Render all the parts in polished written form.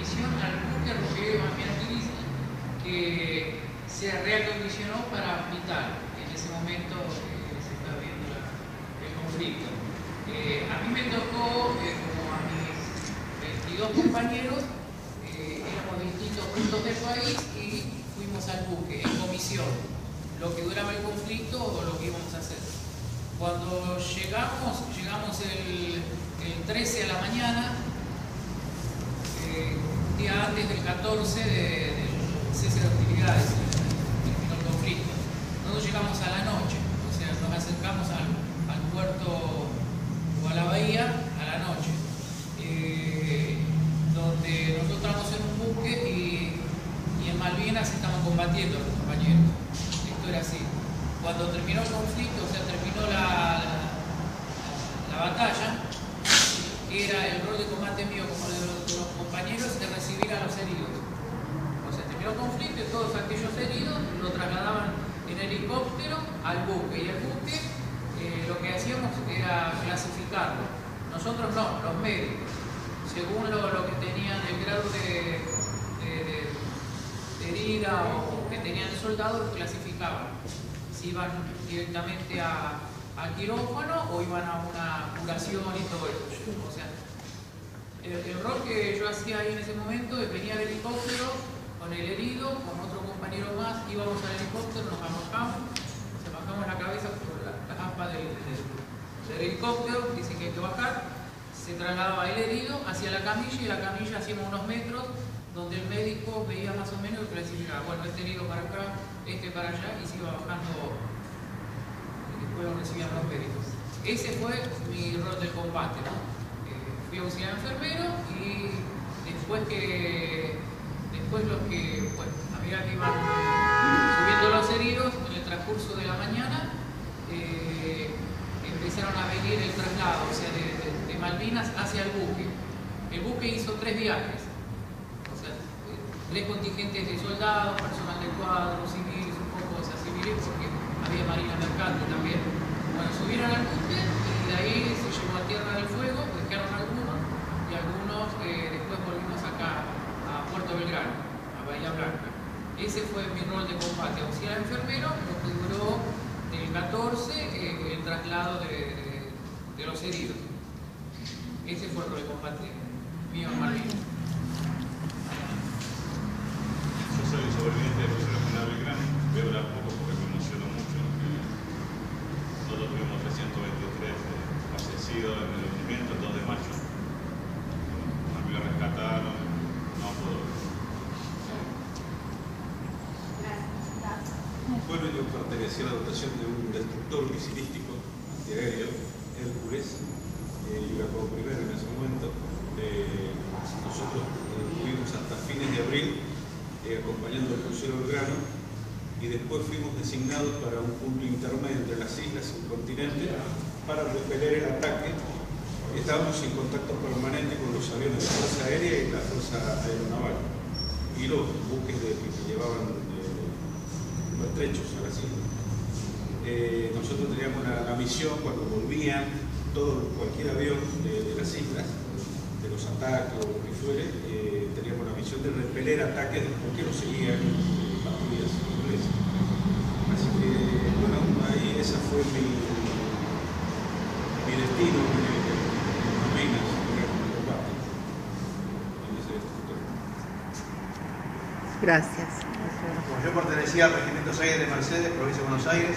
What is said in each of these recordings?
comisión al buque Rogelio Mamián Gris, que se reacondicionó para Vital. En ese momento se está viendo el conflicto. A mí me tocó, como a mis 22 compañeros, éramos de distintos puntos del país y fuimos al buque en comisión, lo que duraba el conflicto o lo que íbamos a hacer. Cuando llegamos el 13 a la mañana, un día antes del 14 del cese de hostilidades, el conflicto. Nosotros llegamos a la noche, o sea, nos acercamos al puerto o a la bahía a la noche, donde nosotros estábamos en un buque y en Malvinas estaban combatiendo los compañeros. Esto era así. Cuando terminó el conflicto, o sea, terminó la batalla, era el rol de combate mío como de los compañeros de recibir a los heridos. O sea, terminó el conflicto y todos aquellos heridos lo trasladaban en helicóptero al buque. Y el buque lo que hacíamos era clasificarlo. Nosotros no, los médicos. Según lo que tenían el grado de herida o que tenían el soldado, los clasificaban. Si iban directamente al quirófano o iban a una curación y todo eso. O sea, el rol que yo hacía ahí en ese momento es venía al helicóptero con el herido, con otro compañero más, íbamos al helicóptero, nos bajamos la cabeza por la aspa del helicóptero, dice que hay que bajar, se trasladaba el herido hacia la camilla y la camilla hacíamos unos metros donde el médico veía más o menos y clasificaba, bueno, este herido para acá, este para allá, y se iba bajando, y después lo recibían los médicos. Ese fue mi rol del combate, ¿no? Fui auxiliar enfermero y después los que, bueno, a medida que iban subiendo los heridos, en el transcurso de la mañana, empezaron a venir el traslado, o sea, de Malvinas hacia el buque. El buque hizo 3 viajes. 3 contingentes de soldados, personal de cuadro, civiles, un poco de civiles, porque había marina mercante también. Bueno, subieron al buque y de ahí se llevó a Tierra del Fuego, dejaron algunos y algunos después volvimos acá a Puerto Belgrano, a Bahía Blanca. Ese fue mi rol de combate, auxiliar enfermero, lo que duró del 14 el traslado de los heridos. Ese fue el rol de combate mío en Malvinas. Soy sobreviviente de Fusil Regional Belgrano, voy a hablar poco porque me emociono mucho. Nosotros tuvimos 323 fallecidos en el hundimiento el 2 de mayo. A mí lo rescataron, no puedo. Bueno, yo pertenecía a la dotación de un destructor misilístico antiaéreo, Hércules. Yo era como primero en ese momento. Nosotros estuvimos hasta fines de abril acompañando al crucero Belgrano y después fuimos designados para un punto intermedio entre las islas y el continente para repeler el ataque. Estábamos en contacto permanente con los aviones de la Fuerza Aérea y la Fuerza Aeronaval y los buques que llevaban los trechos a las islas. Nosotros teníamos la misión cuando volvían cualquier avión de las islas, de los ataques o lo que fuere, teníamos la misión de repeler ataques porque los seguían patrullas inglesas. Así que, bueno, ahí esa fue mi destino en Malvinas, en el combate, en ese destructor. Gracias. Bueno, yo pertenecía al Regimiento 6 de Mercedes, provincia de Buenos Aires.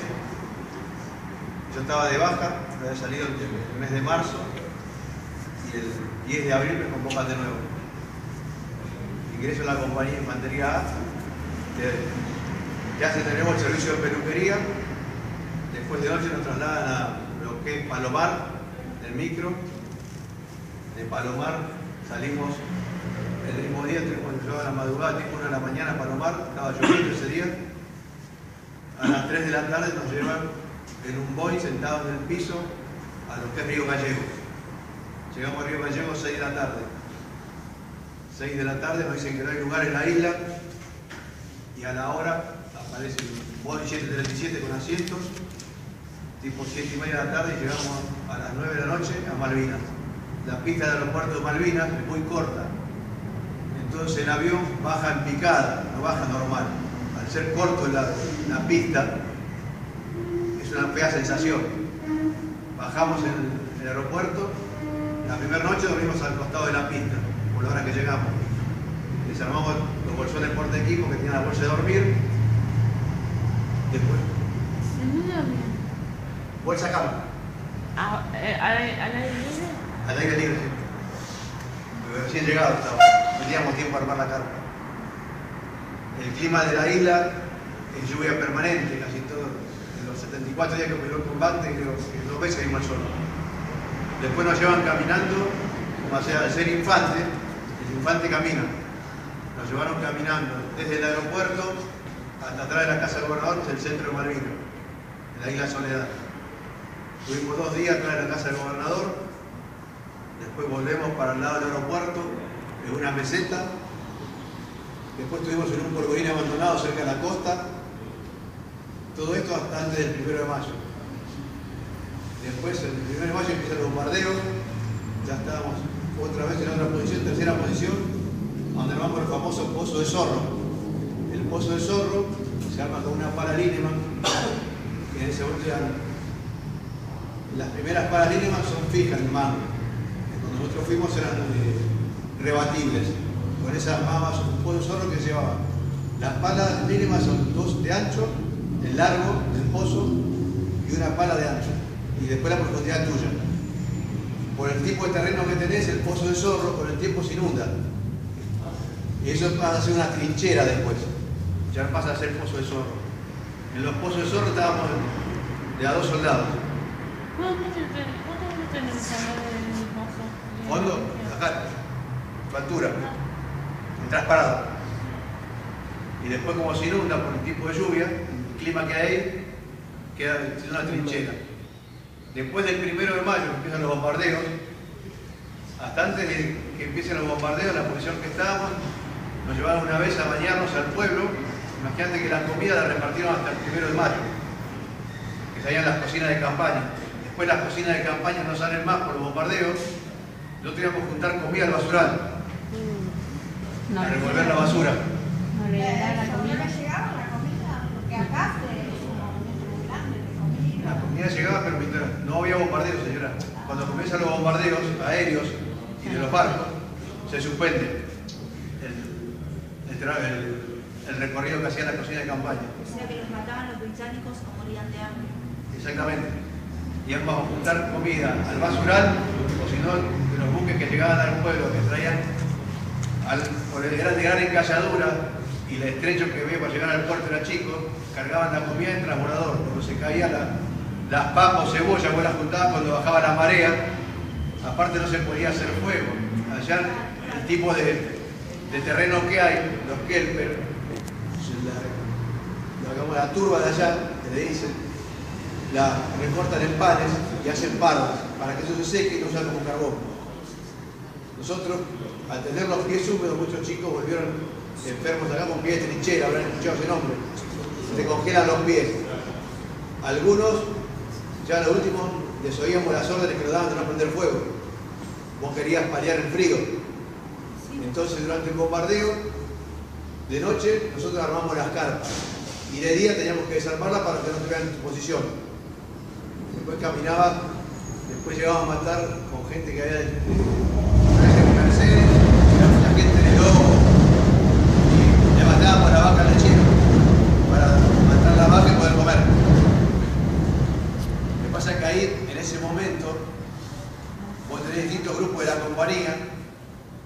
Yo estaba de baja, había salido el mes de marzo y el 10 de abril me convocan de nuevo. Ingreso a la compañía de Infantería A, ya se tenemos el servicio de peluquería, después de noche nos trasladan a lo que es Palomar, del micro, de Palomar salimos el mismo día, nos llevaban a la madrugada, tipo 1 de la mañana a Palomar, estaba lloviendo ese día, a las 3 de la tarde nos llevan en un Boeing sentados en el piso a lo que es Río Gallegos. Llegamos a Río Gallegos 6 de la tarde. 6 de la tarde nos dicen que no hay lugar en la isla y a la hora aparece un Boeing 737 con asientos, tipo 7:30 de la tarde y llegamos a las 9 de la noche a Malvinas. La pista del aeropuerto de Malvinas es muy corta, entonces Entonces el avión baja en picada, no baja normal. Al ser corto la pista, es una fea sensación. Bajamos en el aeropuerto, la primera noche dormimos al costado de la pista, por la hora que llegamos. Desarmamos los bolsones porte equipo que tenían la bolsa de dormir. Después. Bolsa cama. ¿Al aire libre? Al aire libre, sí. Pero recién llegado estaba. No teníamos tiempo a armar la carpa. El clima de la isla es lluvia permanente, casi todo. En los 74 días que operó el combate, creo que 2 veces vimos el sol. Después nos llevan caminando, como sea, al ser infante, el infante camina. Nos llevaron caminando desde el aeropuerto hasta atrás de la casa del gobernador, que es el centro de Malvinas, en la isla Soledad. Estuvimos 2 días atrás de la casa del gobernador, después volvemos para el lado del aeropuerto, en una meseta. Después estuvimos en un polvorín abandonado cerca de la costa. Todo esto hasta antes del 1 de mayo. Después, el 1 de mayo empiezan los bombardeos. Ya estábamos otra vez en otra posición, tercera posición, donde vamos al famoso Pozo de Zorro. El Pozo de Zorro se arma con una pala Lineman, que en ese momento eran... Las primeras palas Lineman son fijas en mano. Cuando nosotros fuimos eran rebatibles. Con esas armábamos un Pozo de Zorro que llevaba. Las palas Lineman son 2 de ancho, el largo del pozo, y una pala de ancho. Y después la profundidad tuya. Por el tipo de terreno que tenés, el Pozo de Zorro con el tiempo se inunda. Y eso pasa a ser una trinchera después. Ya pasa a ser Pozo de Zorro. En los Pozos de Zorro estábamos de a 2 soldados. ¿Cuántos metros del pozo? Fondo, acá, tu altura. Entras parado. Y después, como se inunda por el tipo de lluvia, el clima que hay ahí, queda una trinchera. Después del 1 de mayo que empiezan los bombardeos, hasta antes de que empiecen los bombardeos, la posición que estábamos, nos llevaron una vez a bañarnos al pueblo. Imagínate que la comida la repartieron hasta el 1 de mayo, que salían las cocinas de campaña. Después las cocinas de campaña no salen más por los bombardeos. Nosotros teníamos que juntar comida al basural, a revolver la basura. ¿No le llegaba la comida? Porque acá es un movimiento muy grande de comida. La comida llegaba, pero mientras no había bombardeos, señora. Cuando comienzan los bombardeos aéreos y de los barcos, se suspende el recorrido que hacía la cocina de campaña. O sea que los mataban los británicos o morían de hambre. Exactamente. Íbamos a juntar comida al basural, o si no, de los buques que llegaban al pueblo, que traían por el gran encalladura y el estrecho que había para llegar al puerto era chico, cargaban la comida en transbordador. Cuando se caían las papas o cebollas, vos las juntabas cuando bajaba la marea. Aparte no se podía hacer fuego. Allá el tipo de terreno que hay, los kelper, la turba de allá, que le dicen, la recortan en panes y hacen pardas para que eso se seque y no sea como carbón. Nosotros, al tener los pies húmedos, muchos chicos volvieron enfermos acá con pies de trinchera, habrán escuchado ese nombre. Se congelan los pies. Algunos, ya lo último, desoíamos las órdenes que nos daban de no prender fuego. Vos querías paliar el frío. Entonces, durante el bombardeo, de noche, nosotros armamos las carpas. Y de día teníamos que desarmarlas para que no estuvieran en tu posición. Después caminaba, después llegaban a matar con gente que había Mercedes, la gente de lobo, y le matábamos la vaca lechera para matar la vaca y poder comer. Lo que pasa es que ahí, en ese momento, vos tenés distintos grupos de la compañía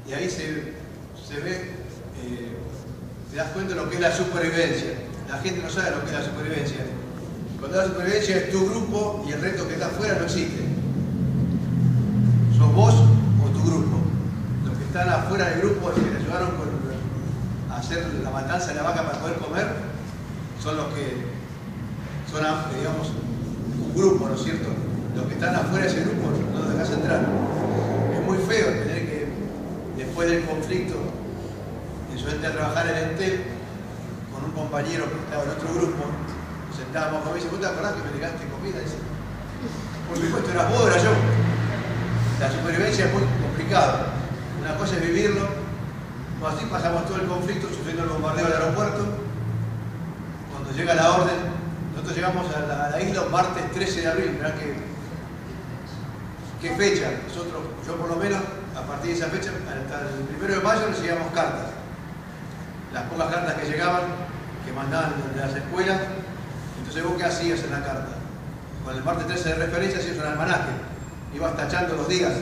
y ahí se ve, te das cuenta de lo que es la supervivencia. La gente no sabe lo que es la supervivencia. Cuando la supervivencia es tu grupo y el resto que está afuera no existe. Sos vos o tu grupo. Los que están afuera del grupo, los que le ayudaron a hacer la matanza de la vaca para poder comer, son los que son, digamos, un grupo, ¿no es cierto? Los que están afuera de ese grupo no los dejas entrar. Es muy feo tener que, después del conflicto, yo entré a trabajar en Entel con un compañero que estaba en otro grupo. Sentábamos a comer y dice, ¿vos te acordás que me negaste comida? Dice, por supuesto, eras vos, era yo. La supervivencia es muy complicada. Una cosa es vivirlo Bueno, así pasamos todo el conflicto, sufriendo el bombardeo del aeropuerto. Cuando llega la orden, nosotros llegamos a la isla un martes 13 de abril. Mirá qué fecha. Nosotros, yo por lo menos, a partir de esa fecha, hasta el 1 de mayo recibíamos cartas. Las pocas cartas que llegaban, que mandaban de las escuelas. Entonces, ¿vos qué hacías en la carta? Con el martes 13 de referencia hacías un almanaque. Ibas tachando los días.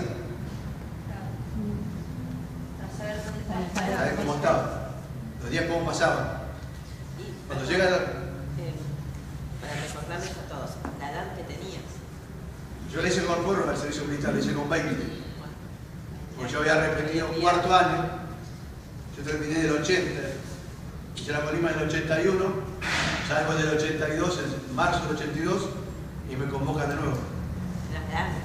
Para ver cómo estaba. Los días cómo pasaban. Cuando llega la... Para recordarles a todos, la edad que tenías. Yo le hice con prórroga al servicio militar, le hice con 20. Porque yo había repetido un cuarto año. Yo terminé del 80. Hice la Colima del 81. Salgo del 82, en marzo del 82. Y me convocan de nuevo. Eras grande.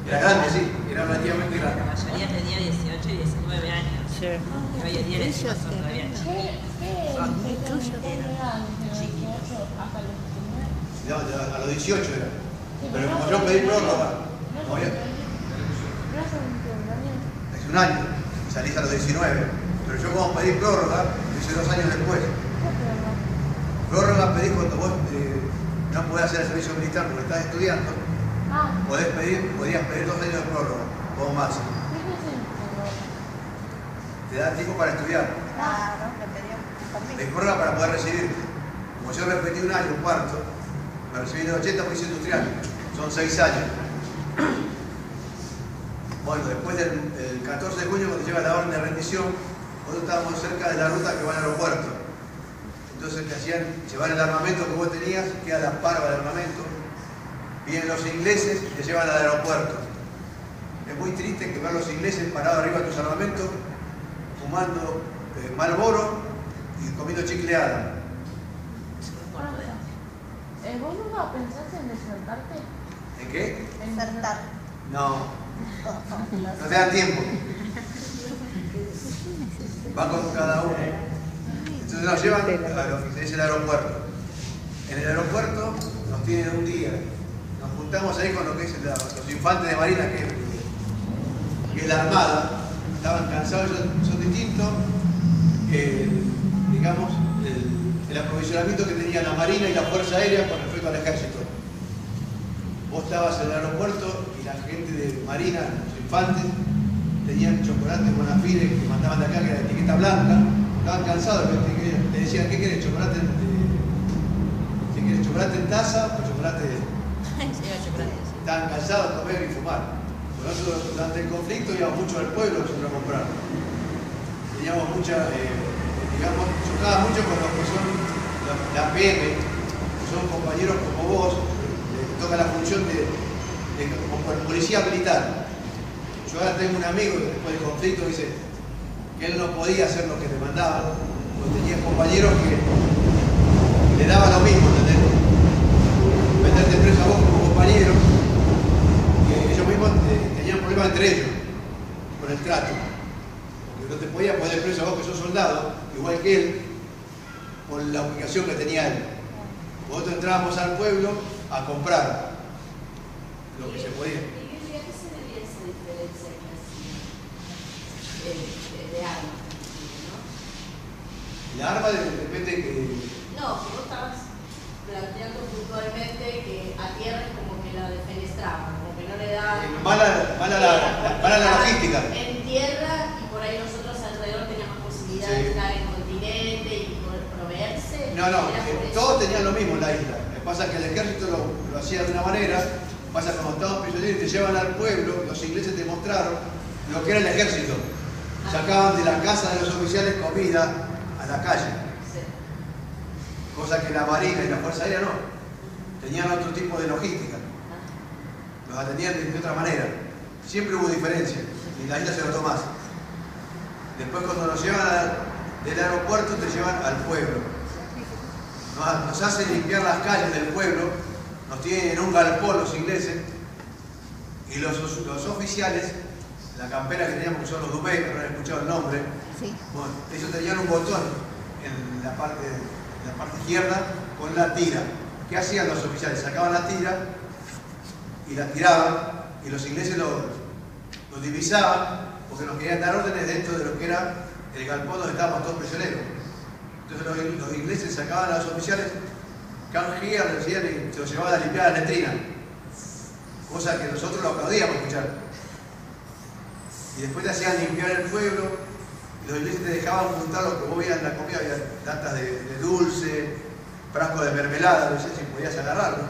Era grande, sí. Era relativamente La grande. mayoría tenía 18 y 19 años. Sí. Y hoy en día les son todavía chicos. No, a los 18 era. Pero como yo pedí prórroga, no había... Hace un año, salís a los 19. Pero yo como pedí prórroga, lo hice 2 años después. Prórroga pedí cuando vos no podés hacer el servicio militar porque estás estudiando. Podías pedir 2 años de prórroga, como máximo. Te da tiempo para estudiar. Claro, le pedíamos Pedí prórroga para poder recibir. Como yo repetí un año, un cuarto, me recibí en el 80 porque hice industrial. Son 6 años. Bueno, después del 14 de junio, cuando llega la orden de rendición, nosotros estábamos cerca de la ruta que va al aeropuerto. Entonces te hacían llevar el armamento que vos tenías, queda la parva del armamento. Vienen los ingleses y te llevan al aeropuerto. Es muy triste que ver los ingleses parados arriba de tus armamentos, fumando Marlboro y comiendo chicle Adam. ¿Vos nunca pensaste en desertarte? ¿En qué? En Desertar. No. No te dan tiempo. Va con cada uno. Entonces nos llevan a lo que es el aeropuerto. En el aeropuerto nos tienen un día. Nos juntamos ahí con lo que es los infantes de marina, que es la armada. Estaban cansados, son distintos. Digamos, el aprovisionamiento que tenía la marina y la fuerza aérea con respecto al ejército. Vos estabas en el aeropuerto y la gente de marina, los infantes, tenían chocolate Bonafide que mandaban de acá, que era de etiqueta blanca. Estaban cansados, le decían, ¿qué querés? ¿Chocolate en taza o chocolate? Estaban cansados de comer y fumar. Por eso durante el conflicto íbamos mucho al pueblo nosotros a comprar. Teníamos mucha, digamos, chocaba mucho con los que son la PM, que son compañeros como vos, que toca la función de como policía militar. Yo ahora tengo un amigo que después del conflicto dice que él no podía hacer lo que le mandaban, porque tenía compañeros que le daban lo mismo, ¿entendés? Meterte preso a vos como compañero, que ellos mismos tenían problemas entre ellos, con el trato. Porque no te podías poner preso a vos que sos soldado, igual que él, por la ubicación que tenía él. Nosotros entrábamos al pueblo a comprar lo que se podía. ¿Y a qué se debía esa diferencia de armas? La arma depende que... No, que vos estabas planteando puntualmente que a tierra es como que la defenestraban, como que no le da... mala la logística. En tierra y por ahí nosotros alrededor teníamos posibilidad de estar en continente y poder proveerse. No, todos tenían lo mismo en la isla. Lo que pasa es que el ejército lo hacía de una manera. Pasa cuando estábamos prisioneros y te llevan al pueblo, los ingleses te mostraron lo que era el ejército. Sacaban de la casa de los oficiales comida a la calle. Sí. Cosa que la marina y la fuerza aérea no. Tenían otro tipo de logística. Los atendían de otra manera. Siempre hubo diferencia. Y en la isla se notó más. Después cuando nos llevan del aeropuerto te llevan al pueblo. Nos hacen limpiar las calles del pueblo. Nos tienen en un galpón los ingleses. Y los oficiales, la campera que teníamos, que son los Dumé, que no han escuchado el nombre, Sí. bueno, ellos tenían un botón en la parte izquierda con la tira. ¿Qué hacían los oficiales? Sacaban la tira y la tiraban y los ingleses lo divisaban porque nos querían dar órdenes dentro de lo que era el galpón donde estábamos todos prisioneros. Entonces los ingleses sacaban a los oficiales, come here, le decían, y se los llevaban a limpiar la letrina. Cosa que nosotros lo aplaudíamos escuchar. Y después te hacían limpiar el pueblo, y los ingleses te dejaban juntar lo que vos veías en la comida, había latas de dulce, frascos de mermelada, no sé si podías agarrarlo.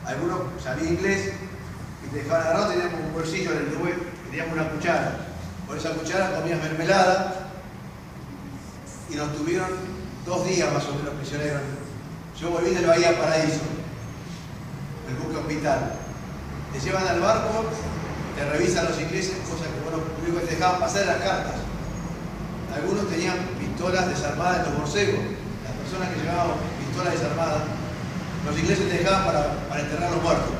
Algunos sabían inglés y te dejaban agarrar, teníamos un bolsillo en el tubo y teníamos una cuchara. Con esa cuchara comías mermelada y nos tuvieron 2 días más o menos prisioneros. Yo volví del Bahía Paraíso, el buque hospital. Te llevan al barco, te revisan los ingleses, cosa que bueno, lo único que te dejaban pasar las cartas. Algunos tenían pistolas desarmadas en los borcegos. Las personas que llevaban pistolas desarmadas, los ingleses te dejaban para enterrar los muertos.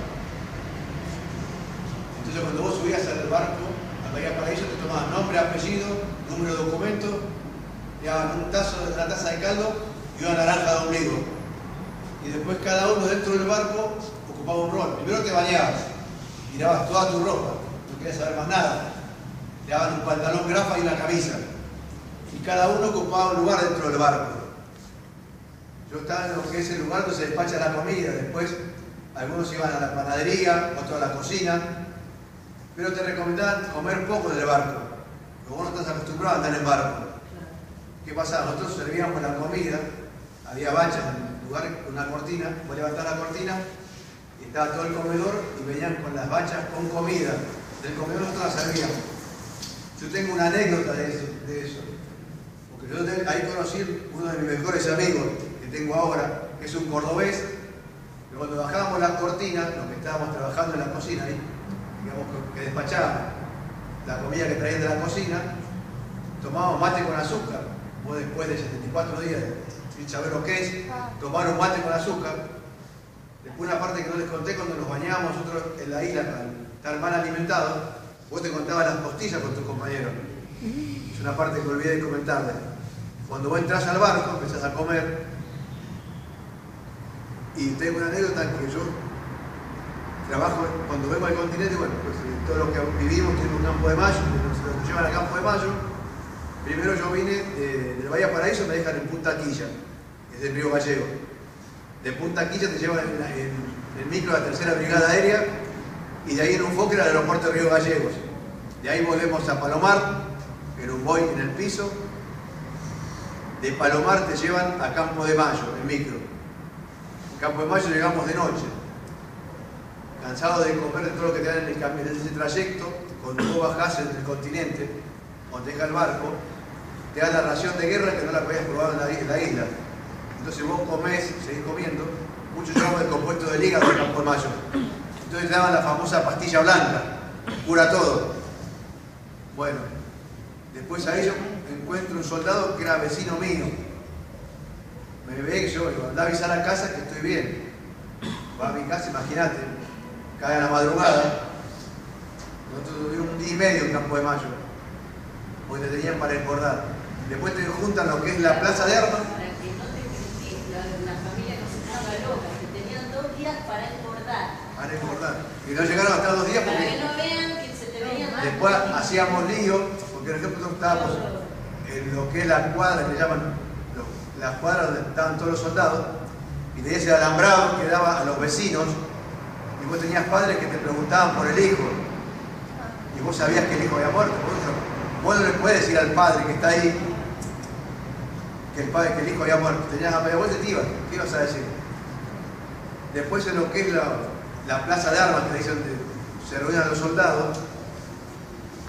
Entonces cuando vos subías al barco, al Bahía Paraíso, te tomaban nombre, apellido, número de documento, te daban una taza de caldo y una naranja de ombligo. Y después cada uno dentro del barco ocupaba un rol. Primero te bañabas, mirabas toda tu ropa, no querías saber más nada. Te daban un pantalón grafa y una camisa. Y cada uno ocupaba un lugar dentro del barco. Yo estaba en lo que es el lugar donde se despacha la comida. Después algunos iban a la panadería, otros a la cocina. Pero te recomendaban comer poco en el barco. Porque vos no estás acostumbrado a andar en barco. ¿Qué pasaba? Nosotros servíamos la comida, había bachas en el lugar con una cortina, vos levantás la cortina y estaba todo el comedor y venían con las bachas con comida. Del comedor nosotros la servíamos. Yo tengo una anécdota de eso. Porque yo ahí conocí uno de mis mejores amigos que tengo ahora, que es un cordobés, que cuando bajábamos la cortina, los que estábamos trabajando en la cocina ahí, digamos que despachábamos la comida que traían de la cocina, tomábamos mate con azúcar. Vos después de 74 días sin saber lo que es, tomar un mate con azúcar. Después una parte que no les conté, cuando nos bañábamos nosotros en la isla para estar mal alimentados, vos te contabas las costillas con tus compañeros. Es una parte que olvidé de comentarles. Cuando vos entras al barco, empezás a comer, y tengo una anécdota que yo trabajo, cuando vengo al continente, bueno, pues todo lo que vivimos, tiene un Campo de Mayo, nos llevan al Campo de Mayo. Primero yo vine del Bahía Paraíso, me dejan en Punta Quilla, que es el Río Gallego. De Punta Quilla te llevan en el micro a la 3ª Brigada Aérea y de ahí en un Fokker al aeropuerto de Río Gallegos. De ahí volvemos a Palomar, en un Boeing en el piso. De Palomar te llevan a Campo de Mayo, en micro. En Campo de Mayo llegamos de noche. Cansados de comer de todo lo que te dan en el camino, en ese trayecto, cuando vos bajás en el continente, cuando te deja el barco, te dan la ración de guerra que no la podías probar en la isla. Entonces vos comés, seguís comiendo, muchos llevamos el compuesto del hígado de Campo de Mayo. Entonces te daban la famosa pastilla blanca, cura todo. Bueno, después ahí yo encuentro un soldado que era vecino mío. Me ve que yo digo, anda a avisar a casa que estoy bien. Va a mi casa, imagínate, cae a la madrugada. Nosotros tuvimos un día y medio en Campo de Mayo, porque te tenían para engordar. Después te juntan lo que es la plaza de armas. Para que no te critiques, la familia no se estaba loca, que tenían 2 días para engordar. Para engordar. Y no llegaron hasta 2 días Para porque que no vean que se te veía mal. después hacíamos lío, porque por ejemplo nosotros estábamos en lo que es la cuadra, que llaman las cuadras donde estaban todos los soldados, y tenías el alambrado que daba a los vecinos, y vos tenías padres que te preguntaban por el hijo, y vos sabías que el hijo había muerto. Vos no le puedes decir al padre que está ahí que el hijo había muerto. Tenías a media vuelta y te ibas. ¿Qué ibas a decir? Después en lo que es la plaza de armas, que dicen se reúnen los soldados,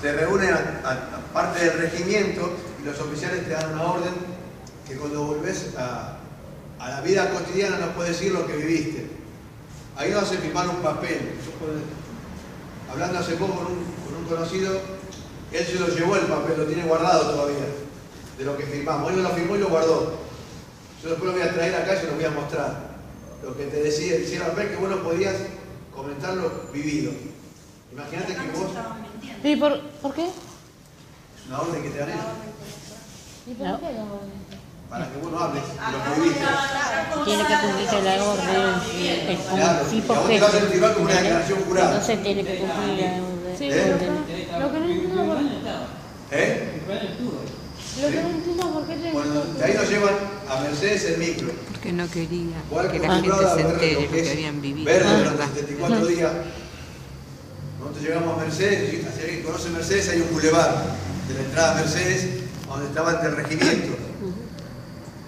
te reúnen a parte del regimiento y los oficiales te dan una orden que cuando volvés a la vida cotidiana no puedes decir lo que viviste. Ahí nos hacen firmar un papel. Hablando hace poco con un conocido, él se lo llevó el papel, lo tiene guardado todavía, de lo que firmamos. Él me lo firmó y lo guardó. Yo después lo voy a traer acá y se lo voy a mostrar. Lo que te decía el papel, que vos no podías comentar lo vivido. Imagínate que vos... ¿Y por qué? Es una orden que te dan ellos. ¿Y por qué no? Para que vos no hables de lo que viviste. Tiene que cumplirse la orden, Claro, como y tipo a vos te vas a firmar como una declaración jurada. Entonces tiene que cumplir la orden. Sí, lo que no entiendo por qué. Lo que no entiendo por qué Bueno, de ahí nos llevan a Mercedes el micro. Porque no quería Igual que que la gente acostumbrado a se ver entere lo lo que que es habían vivido. verde durante 74 días. Nosotros llegamos a Mercedes, y si alguien conoce Mercedes, hay un bulevar de la entrada a Mercedes, donde estaba ante el regimiento.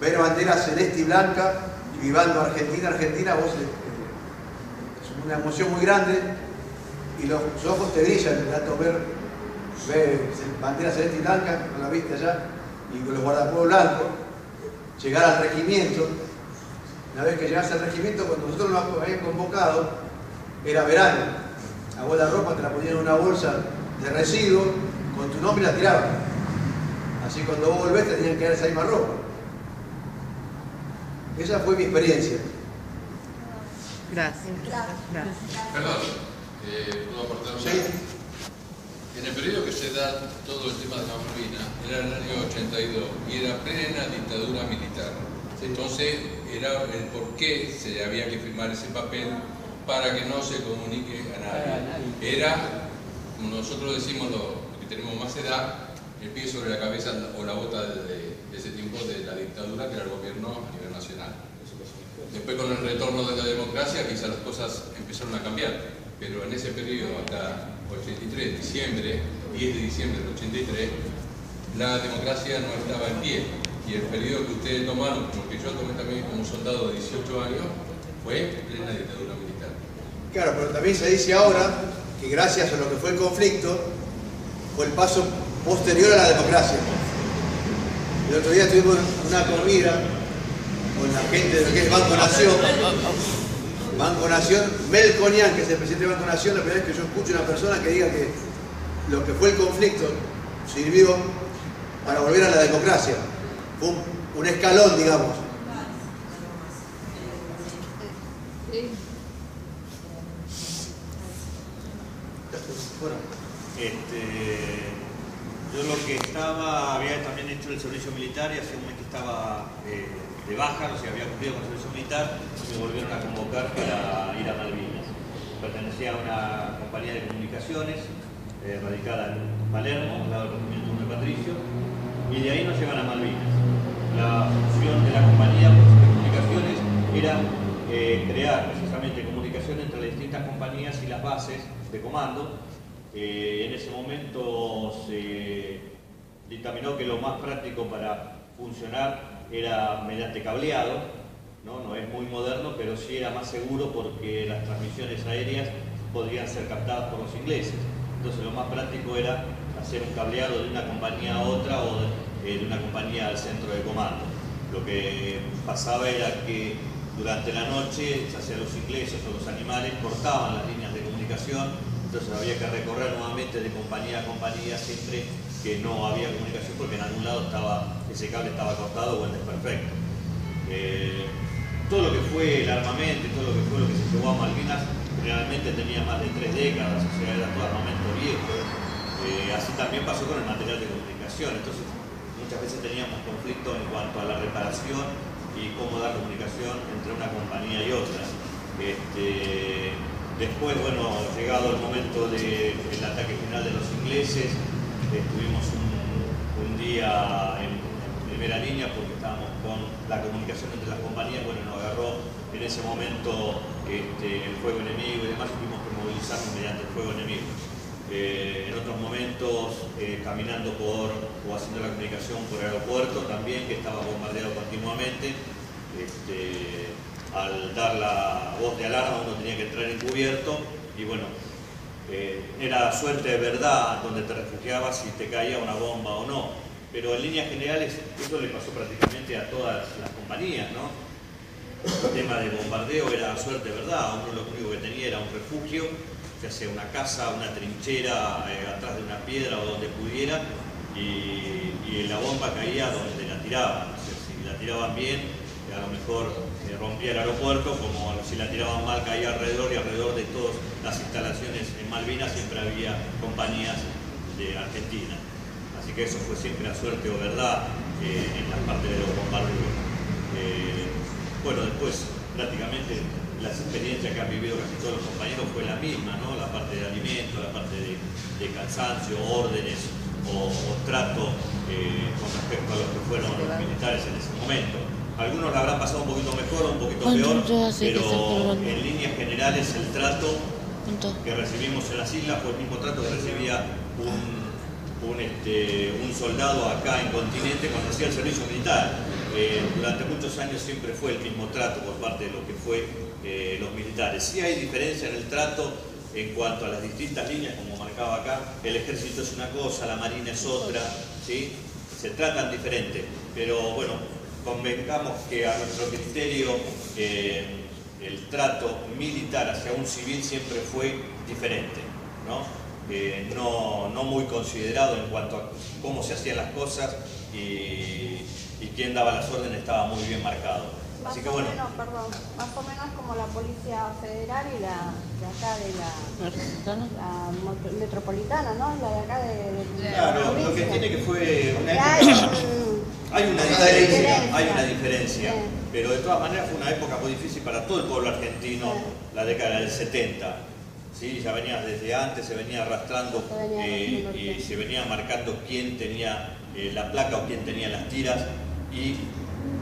Ver bandera celeste y blanca, y vivando Argentina, Argentina, vos es una emoción muy grande, y los ojos te brillan, el dato ver bandera celeste y blanca, no la viste allá, y con los guardapueblos blancos, llegar al regimiento. Una vez que llegaste al regimiento, cuando nosotros nos habían convocado, era verano. A vos la ropa te la ponían en una bolsa de residuos, con tu nombre la tiraban. Así cuando vos volvés te tenían que dar esa misma ropa. Esa fue mi experiencia. Gracias. Perdón, ¿puedo aportar una? Sí. En el periodo que se da todo el tema de la Malvinas, era el año 82 y era plena dictadura militar. Entonces, era el por qué se había que firmar ese papel para que no se comunique a nadie. Era, como nosotros decimos los que tenemos más edad, el pie sobre la cabeza o la bota de ese tiempo de la dictadura, que era el gobierno a nivel nacional. Después, con el retorno de la democracia, quizás las cosas empezaron a cambiar, pero en ese periodo, hasta 83, 10 de diciembre del 83, la democracia no estaba en pie. Y el periodo que ustedes tomaron, como que yo tomé también como soldado de 18 años, fue plena dictadura militar. Claro, pero también se dice ahora que gracias a lo que fue el conflicto, fue el paso posterior a la democracia. El otro día tuvimos una comida con la gente de lo que es Banco Nación. Banco Nación, Melconian, que es el presidente de Banco Nación, la primera vez que yo escucho a una persona que diga que lo que fue el conflicto sirvió para volver a la democracia. Fue un escalón, digamos. Bueno, yo lo que había también hecho el servicio militar y hace un mes que estaba de baja, o sea, había cumplido con el servicio militar y me volvieron a convocar para ir a Malvinas. Pertenecía a una compañía de comunicaciones radicada en Palermo, al lado del regimiento de Patricio, y de ahí nos llevan a Malvinas. La función de la compañía de comunicaciones era crear precisamente comunicación entre las distintas compañías y las bases de comando. En ese momento se dictaminó que lo más práctico para funcionar era mediante cableado, no es muy moderno, pero sí era más seguro porque las transmisiones aéreas podrían ser captadas por los ingleses. Entonces lo más práctico era hacer un cableado de una compañía a otra o de una compañía al centro de comando. Lo que pasaba era que durante la noche, ya sea los ingleses o los animales, cortaban las líneas de comunicación, entonces había que recorrer nuevamente de compañía a compañía siempre que no había comunicación porque en algún lado ese cable estaba cortado o en desperfecto. Todo lo que fue el armamento y todo lo que fue lo que se llevó a Malvinas realmente tenía más de 3 décadas, o sea, era todo armamento viejo. Así también pasó con el material de comunicación, entonces muchas veces teníamos conflicto en cuanto a la reparación y cómo dar comunicación entre una compañía y otra. Después, bueno, llegado el momento del ataque final de los ingleses, estuvimos un día en primera línea porque estábamos con la comunicación entre las compañías. Bueno, nos agarró en ese momento el fuego enemigo y demás, tuvimos que movilizarnos mediante el fuego enemigo. En otros momentos caminando o haciendo la comunicación por aeropuerto también, que estaba bombardeado continuamente. Al dar la voz de alarma uno tenía que entrar encubierto y bueno, era suerte de verdad donde te refugiabas si te caía una bomba o no, pero en líneas generales eso le pasó prácticamente a todas las compañías, ¿no? El tema de bombardeo era suerte de verdad, uno lo único que tenía era un refugio, ya sea una casa, una trinchera atrás de una piedra o donde pudiera, y la bomba caía donde la tiraban. O sea, si la tiraban bien, a lo mejor rompía el aeropuerto, como si la tiraban mal caía alrededor, y alrededor de todas las instalaciones en Malvinas siempre había compañías de Argentina. Así que eso fue siempre la suerte o verdad en la parte de los bombardeos. Bueno, después prácticamente las experiencias que han vivido casi todos los compañeros fue la misma, ¿no? La parte de alimentos, la parte de cansancio, órdenes, o trato con respecto a los que fueron los militares en ese momento. Algunos la habrán pasado un poquito mejor o un poquito peor, pero en líneas generales el trato que recibimos en las islas fue el mismo trato que recibía un soldado acá en Continente cuando hacía el servicio militar. Durante muchos años siempre fue el mismo trato por parte de lo que fue los militares. Sí hay diferencia en el trato en cuanto a las distintas líneas, como marcaba acá. El ejército es una cosa, la marina es otra, ¿sí? Se tratan diferente, pero bueno, convengamos que a nuestro criterio el trato militar hacia un civil siempre fue diferente, ¿no? No muy considerado en cuanto a cómo se hacían las cosas y quién daba las órdenes estaba muy bien marcado. Así que bueno. Más o menos como la Policía Federal y la de acá de la metropolitana, ¿no? La de acá de claro, lo que tiene que fue una época. Hay una diferencia, pero de todas maneras fue una época muy difícil para todo el pueblo argentino, la década del 70. ¿Sí? Ya venía desde antes, se venía arrastrando y se venía marcando quién tenía la placa o quién tenía las tiras y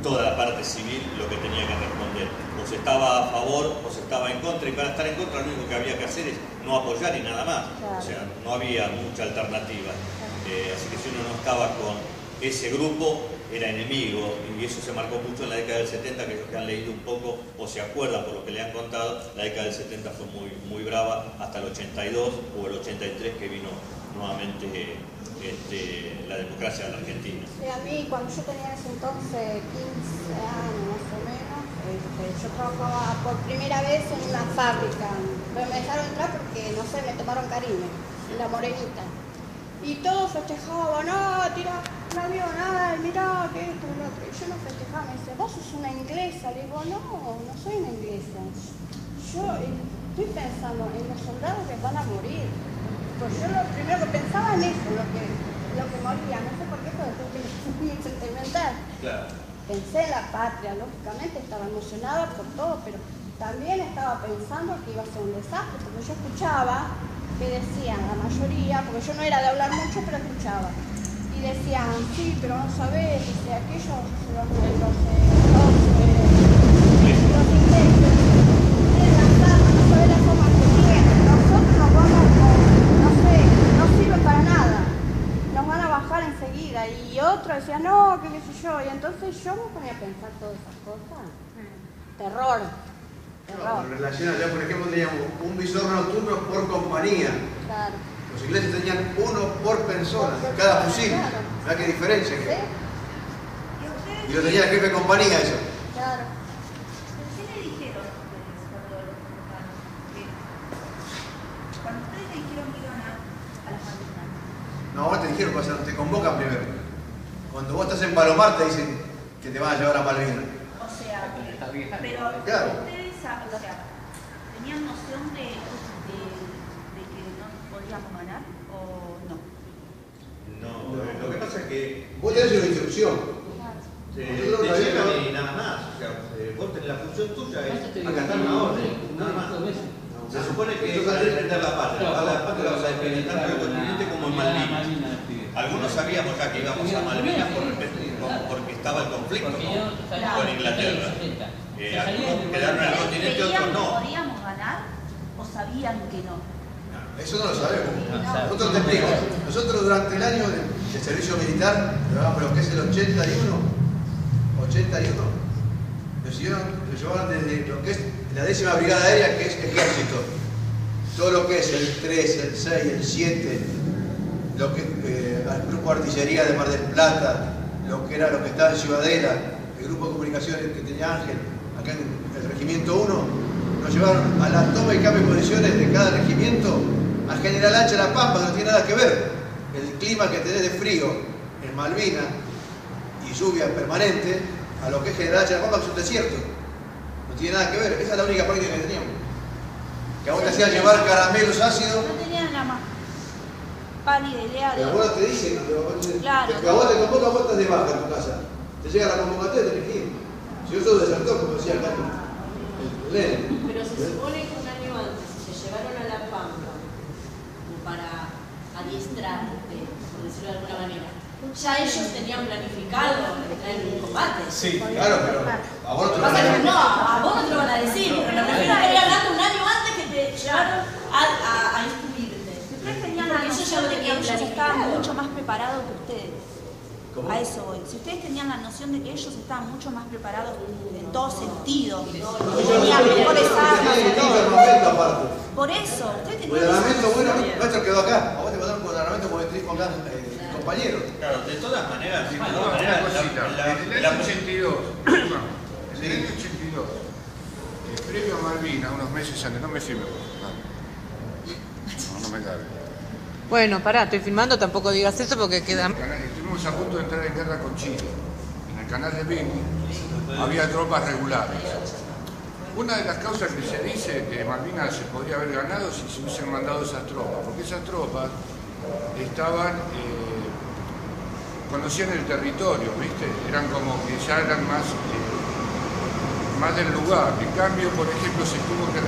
toda la parte civil lo que tenía que responder. O se estaba a favor o se estaba en contra, y para estar en contra lo único que había que hacer es no apoyar y nada más. O sea, no había mucha alternativa. Así que si uno no estaba con ese grupo, era enemigo, y eso se marcó mucho en la década del 70, que los que han leído un poco o se acuerdan por lo que le han contado, la década del 70 fue muy brava hasta el 82 o el 83 que vino nuevamente la democracia de la Argentina. A mí, cuando yo tenía en ese entonces 15 años más o menos, yo trabajaba por primera vez en una fábrica, pero me dejaron entrar porque, no sé, me tomaron cariño, en La Morenita. Y todos festejaban, tira un avión, mirá, que esto, lo otro. Y yo no festejaba, me dice, vos sos una inglesa. Le digo, no soy una inglesa. Yo estoy pensando en los soldados que van a morir. Pues yo lo primero que pensaba en eso, lo que moría. No sé por qué, pero es muy sentimental. Claro. Pensé en la patria, lógicamente, estaba emocionada por todo, pero también estaba pensando que iba a ser un desastre, porque yo escuchaba que decían, la mayoría, porque yo no era de hablar mucho, pero escuchaba, y decían, sí, pero no sabés, dice, aquellos, los ingleses, tienen las armas, no sabés las armas que tienen, nosotros nos vamos con, no sé, no sirve para nada, nos van a bajar enseguida, y otro decía, no, qué sé yo, y entonces yo me ponía a pensar todas esas cosas, terror. No, en relación allá, por ejemplo, teníamos un visor nocturno por compañía. Claro. Los ingleses tenían uno por persona, cada fusil. Claro. ¿Verdad qué diferencia? ¿Sí? Y lo tenía el jefe de compañía eso. Claro. ¿Qué le dijeron ustedes cuando ustedes le dijeron que iban a las Malvinas? No, ahora te dijeron, te convocan primero. Cuando vos estás en Palomar te dicen que te van a llevar a Malvinas. O sea, pero claro. Ustedes, o sea, ¿tenían noción de que no podíamos ganar o no? No, lo que pasa es que vos tenés una instrucción. Te llegan y nada más. O sea, vos tenés la función tuya es acatar una orden, nada más. Se supone que es para defender la patria. La patria vas a defender tanto el continente como en Malvinas. Algunos sabíamos ya que íbamos a Malvinas porque estaba el conflicto con Inglaterra. Algunos quedaron en el continente, otros no. ¿Podíamos ganar o sabían que no? Eso no lo sabemos. Nosotros te explico. Nosotros durante el año de servicio militar, lo que es el 81, nos llevaron desde lo que es la 10ª Brigada Aérea, que es ejército. Todo lo que es el 3, el 6, el 7, lo que el grupo de artillería de Mar del Plata, lo que estaba en Ciudadela, el grupo de comunicaciones que tenía Ángel, acá en el regimiento 1, nos llevaron a la toma y cambio de posiciones de cada regimiento al General Hacha La Pampa, que no tiene nada que ver. El clima que tenés de frío en Malvinas y lluvia permanente a lo que es General Hacha La Pampa, que es un desierto. No tiene nada que ver. Esa es la única práctica que teníamos. Que a vos te hacían llevar caramelos ácidos. No tenían nada más pálida idea de... Pero vos te dicen, claro. Que a vos te convocan, vos estás de baja en tu casa. Te llega la convocatoria, tenés que ir. Si yo soy desertor, como decía acá. Pero se supone que un año antes se llevaron a La Pampa para ministra, por decirlo de alguna manera, ya ellos tenían planificado entrar en un combate. Sí, claro, pero a vos no te lo van a decir. No, a vos no te lo van a decir, pero me refiero a que estoy hablando un año antes que te llevaron a instruirte. Ustedes tenían la noción de que ellos estaban mucho más preparados que ustedes. ¿Cómo? A eso voy. Si ustedes tenían la noción de que ellos estaban mucho más preparados en todo sentido, que tenían mejores armas y todo. Por eso, ustedes tenían El armamento bueno nuestro quedó acá. A vos te mandaron con el armamento como estoy con compañeros. Claro, de todas maneras, En el año 82, en el año 82, previo a Malvinas, unos meses antes, no me firme, no me cabe. Bueno, pará, estoy filmando, tampoco digas eso porque queda... Estuvimos a punto de entrar en guerra con Chile. En el canal de Beni había tropas regulares. Una de las causas que se dice que Malvinas se podría haber ganado si se hubiesen mandado esas tropas, porque esas tropas estaban, conocían el territorio, ¿viste? Eran como que ya eran más del lugar. En cambio, por ejemplo, se tuvo que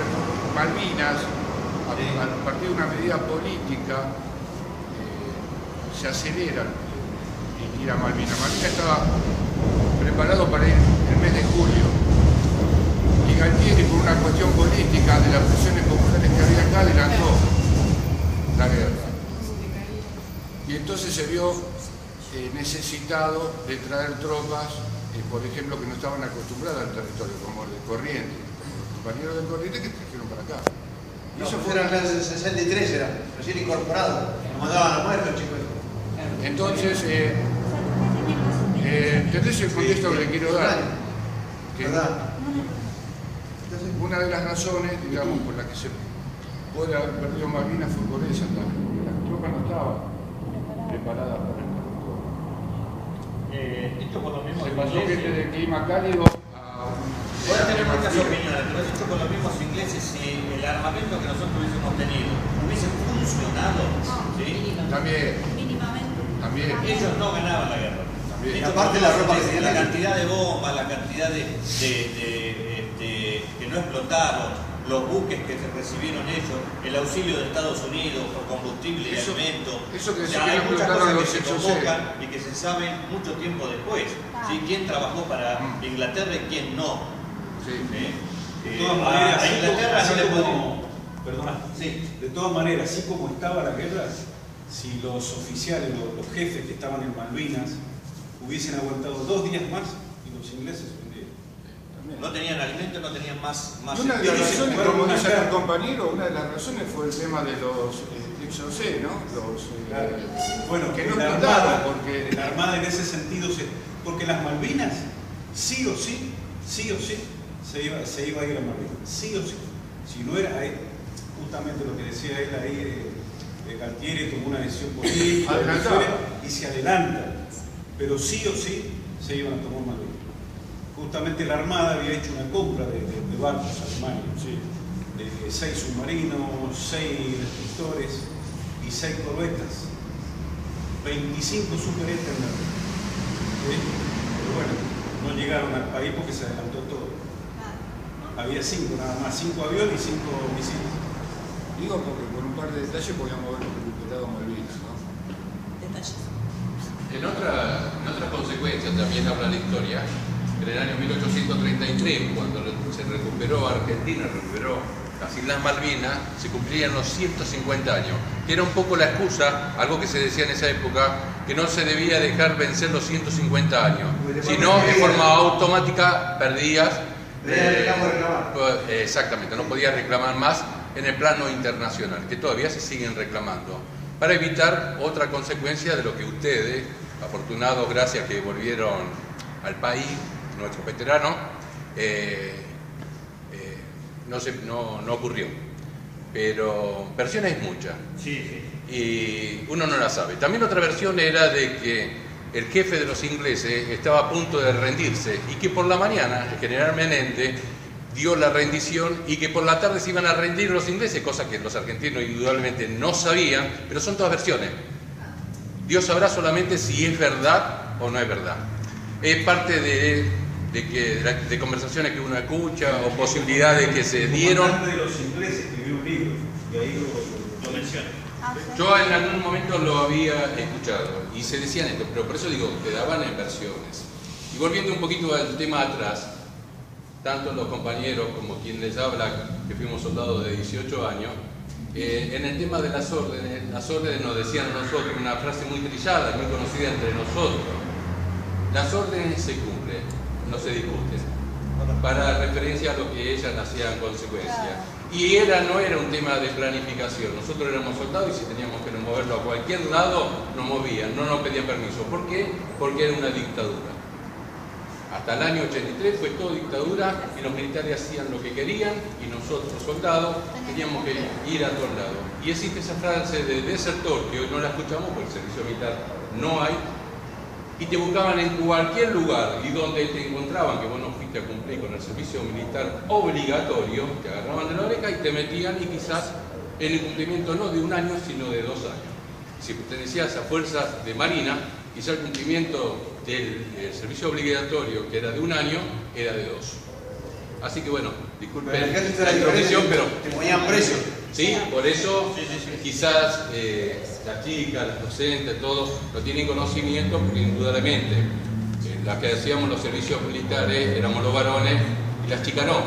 Malvinas, a partir de una medida política, se acelera ir a Malvinas. Malvinas estaba preparado para ir el mes de julio. Y Galtieri, por una cuestión política de las presiones populares que había acá, adelantó la guerra. Y entonces se vio necesitado de traer tropas, por ejemplo, que no estaban acostumbradas al territorio, como el de Corrientes. Los compañeros de Corrientes que trajeron para acá. Y eso fue en el 63, era recién incorporado. Nos mandaban a muertos, chicos. Entonces, ¿entendés el contexto que le quiero dar? Que una de las razones, digamos, por las que se puede haber perdido Malvinas fue por esa también, porque las tropas no estaban preparadas para el territorio. Dicho por lo mismo se pasó gente de clima cálido a puede tener muchas opiniones, pero dicho por los mismos ingleses, si el armamento que nosotros hubiésemos tenido hubiese funcionado, ¿sí? También. También. Ellos no ganaban la guerra. Y aparte la ropa que tenían, la cantidad de bombas, la cantidad de que no explotaron, los buques que recibieron ellos, el auxilio de Estados Unidos por combustible y alimento. Eso que hay muchas cosas que se convocan y que se saben mucho tiempo después. ¿Sí? ¿Quién trabajó para Inglaterra y quién no? Sí. De todas maneras, a Inglaterra no le podemos. Perdona. Sí. De todas maneras, así como estaba la guerra, si los oficiales, los jefes que estaban en Malvinas hubiesen aguantado 2 días más y los ingleses vendieron. No tenían alimento, no tenían más. Y una de las razones, como dice el compañero, una de las razones fue el tema de los XOC, ¿no? Claro. Bueno, que no la explotaron, porque la Armada en ese sentido, porque las Malvinas, sí o sí, se iba a ir a Malvinas, sí o sí. Si no era justamente lo que decía él ahí, Galtieri tomó una decisión política y se adelanta, pero sí o sí se iban a tomar Malvinas. Justamente la Armada había hecho una compra de barcos alemanes, de 6 submarinos, 6 destructores y 6 corbetas, 25 superhéteros. Pero bueno, no llegaron al país porque se adelantó todo. Había 5 nada más, 5 aviones y 5 misiles. Digo porque por un par de detalles podíamos haber recuperado Malvinas, ¿no? Detalles. En otra consecuencia también habla la historia. En el año 1833, cuando se recuperó Argentina, recuperó las Islas Malvinas, se cumplían los 150 años. Que era un poco la excusa, algo que se decía en esa época, que no se debía dejar vencer los 150 años. Si no, de forma automática perdías. Exactamente, no podías reclamar más en el plano internacional, que todavía se siguen reclamando, para evitar otra consecuencia de lo que ustedes, afortunados gracias que volvieron al país, nuestros veteranos, no ocurrió. Pero versiones hay muchas. Sí. Y uno no la sabe. También otra versión era de que el jefe de los ingleses estaba a punto de rendirse y que por la mañana, el general Menéndez, dio la rendición y que por la tarde se iban a rendir los ingleses, cosa que los argentinos indudablemente no sabían, pero son todas versiones. Dios sabrá solamente si es verdad o no es verdad. Es parte de conversaciones que uno escucha o posibilidades que se dieron. El comandante de los ingleses escribió un libro y ahí lo menciona. Yo en algún momento lo había escuchado y se decían esto, pero por eso digo, quedaban en versiones. Y volviendo un poquito al tema atrás, tanto los compañeros como quien les habla, que fuimos soldados de 18 años, en el tema de las órdenes nos decían a nosotros una frase muy trillada, muy conocida entre nosotros: las órdenes se cumplen, no se discuten, para referencia a lo que ellas hacían consecuencia. Y no era un tema de planificación. Nosotros éramos soldados y si teníamos que moverlo a cualquier lado, nos movían, no nos pedían permiso. ¿Por qué? Porque era una dictadura. Hasta el año 83 fue todo dictadura y los militares hacían lo que querían y nosotros, soldados, teníamos que ir a todos lados. Y existe esa frase de desertor, que hoy no la escuchamos porque el servicio militar no hay, y te buscaban en cualquier lugar y donde te encontraban que vos no fuiste a cumplir con el servicio militar obligatorio, te agarraban de la oreja y te metían, y quizás en el cumplimiento no de un año sino de 2 años. Si pertenecías a fuerzas de marina, quizás el cumplimiento del servicio obligatorio, que era de 1 año, era de 2. Así que bueno, disculpen la intromisión, pero te ponían preso. Sí, por eso quizás las chicas, los docentes, todos no tienen conocimiento, porque indudablemente las que hacíamos los servicios militares éramos los varones y las chicas no.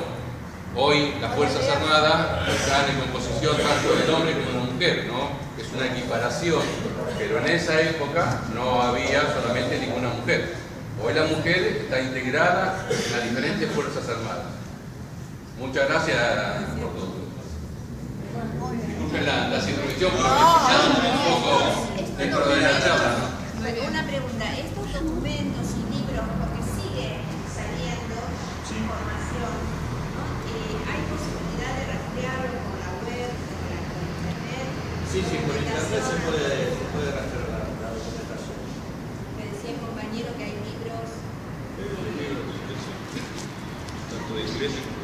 Hoy las Fuerzas Armadas están en composición tanto del hombre como de la mujer, ¿no? Es una equiparación, pero en esa época no había solamente ninguna mujer. Hoy la mujer está integrada en las diferentes Fuerzas Armadas. Muchas gracias por todo. Disculpen las intervenciones, pero un poco dentro de la charla, ¿no? Una pregunta, estos documentos y libros, porque sigue saliendo información, ¿no? ¿Hay posibilidad de rastrearlo con la web, con internet? Sí, por internet se puede rastrear la documentación. Me decía el compañero que hay libros. Tanto de iglesia como